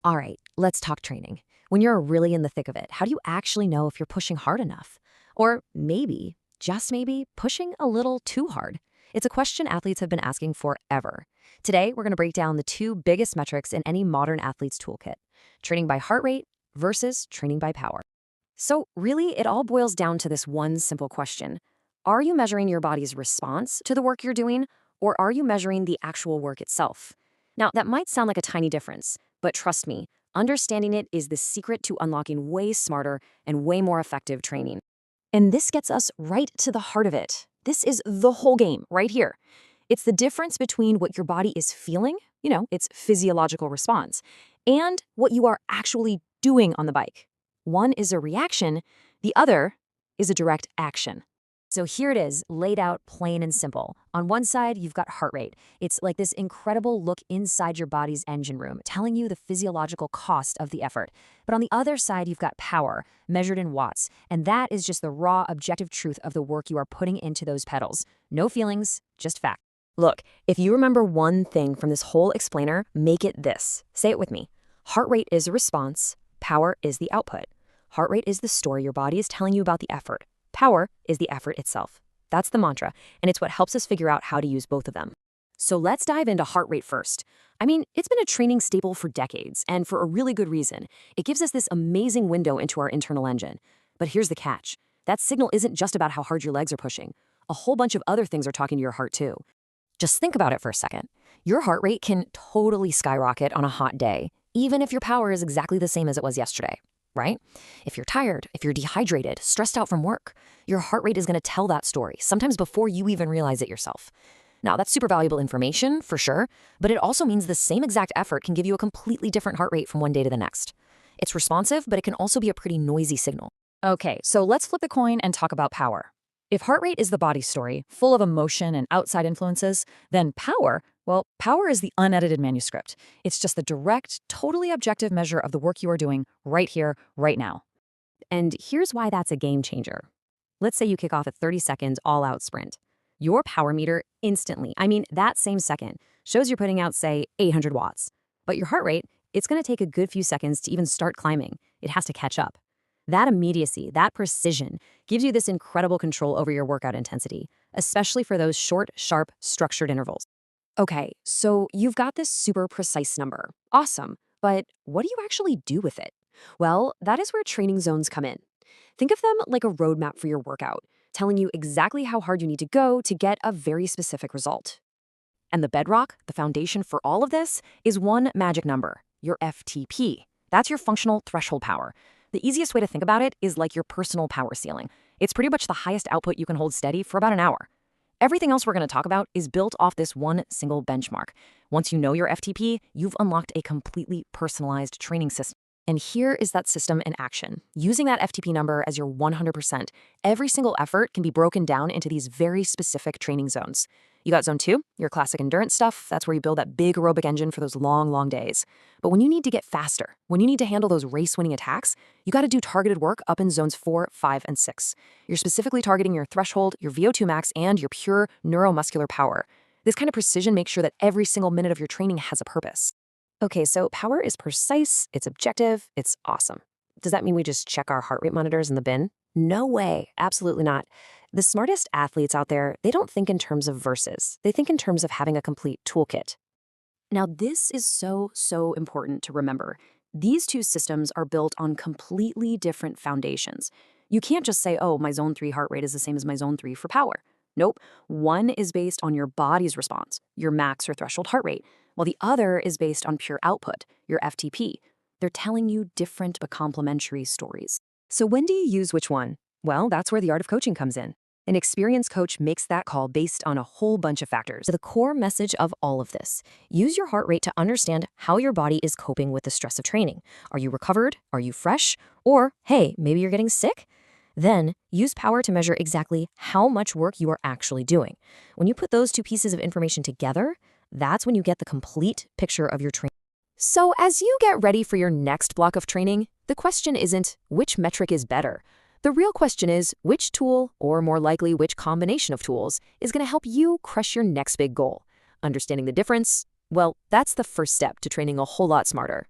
All right, let's talk training. When you're really in the thick of it, how do you actually know if you're pushing hard enough? Or maybe, just maybe, pushing a little too hard? It's a question athletes have been asking forever. Today, we're going to break down the two biggest metrics in any modern athlete's toolkit: training by heart rate versus training by power. So, really, it all boils down to this one simple question: are you measuring your body's response to the work you're doing, or are you measuring the actual work itself? Now, that might sound like a tiny difference, but trust me, understanding it is the secret to unlocking way smarter and way more effective training. And this gets us right to the heart of it. This is the whole game right here. It's the difference between what your body is feeling, its physiological response, and what you are actually doing on the bike. One is a reaction, the other is a direct action. So here it is, laid out plain and simple. On one side, you've got heart rate. It's like this incredible look inside your body's engine room, telling you the physiological cost of the effort. But on the other side, you've got power, measured in watts. And that is just the raw, objective truth of the work you are putting into those pedals. No feelings, just fact. Look, if you remember one thing from this whole explainer, make it this. Say it with me. Heart rate is a response. Power is the output. Heart rate is the story your body is telling you about the effort. Power is the effort itself. That's the mantra, and it's what helps us figure out how to use both of them. So let's dive into heart rate first. I mean, it's been a training staple for decades, and for a really good reason. It gives us this amazing window into our internal engine. But here's the catch. That signal isn't just about how hard your legs are pushing. A whole bunch of other things are talking to your heart too. Just think about it for a second. Your heart rate can totally skyrocket on a hot day, even if your power is exactly the same as it was yesterday. Right? If you're tired, if you're dehydrated, stressed out from work, your heart rate is going to tell that story, sometimes before you even realize it yourself. Now, that's super valuable information, for sure, but it also means the same exact effort can give you a completely different heart rate from one day to the next. It's responsive, but it can also be a pretty noisy signal. Okay, so let's flip the coin and talk about power. If heart rate is the body story, full of emotion and outside influences, then power is the unedited manuscript. It's just the direct, totally objective measure of the work you are doing right here, right now. And here's why that's a game changer. Let's say you kick off a 30-second all-out sprint. Your power meter instantly, that same second, shows you're putting out, say, 800 watts. But your heart rate, it's going to take a good few seconds to even start climbing. It has to catch up. That immediacy, that precision, gives you this incredible control over your workout intensity, especially for those short, sharp, structured intervals. Okay, so you've got this super precise number. Awesome. But what do you actually do with it? Well, that is where training zones come in. Think of them like a roadmap for your workout, telling you exactly how hard you need to go to get a very specific result. And the bedrock, the foundation for all of this, is one magic number, your FTP. That's your functional threshold power. The easiest way to think about it is like your personal power ceiling. It's pretty much the highest output you can hold steady for about an hour. Everything else we're going to talk about is built off this one single benchmark. Once you know your FTP, you've unlocked a completely personalized training system. And here is that system in action. Using that FTP number as your 100%, every single effort can be broken down into these very specific training zones. You got zone 2, your classic endurance stuff. That's where you build that big aerobic engine for those long, long days. But when you need to get faster, when you need to handle those race-winning attacks, you got to do targeted work up in zones 4, 5, and 6. You're specifically targeting your threshold, your VO2 max, and your pure neuromuscular power. This kind of precision makes sure that every single minute of your training has a purpose. Okay, so power is precise, it's objective, it's awesome. Does that mean we just check our heart rate monitors in the bin? No way, absolutely not. The smartest athletes out there, they don't think in terms of verses. They think in terms of having a complete toolkit. Now, this is so important to remember. These two systems are built on completely different foundations. You can't just say, oh, my zone 3 heart rate is the same as my zone 3 for power. Nope. One is based on your body's response, your max or threshold heart rate, while the other is based on pure output, your FTP. They're telling you different but complementary stories. So when do you use which one? Well, that's where the art of coaching comes in. An experienced coach makes that call based on a whole bunch of factors. The core message of all of this: use your heart rate to understand how your body is coping with the stress of training. Are you recovered? Are you fresh? Or, hey, maybe you're getting sick? Then, use power to measure exactly how much work you are actually doing. When you put those two pieces of information together, that's when you get the complete picture of your training. So as you get ready for your next block of training, the question isn't which metric is better. The real question is which tool, or more likely which combination of tools, is going to help you crush your next big goal. Understanding the difference? Well, that's the first step to training a whole lot smarter.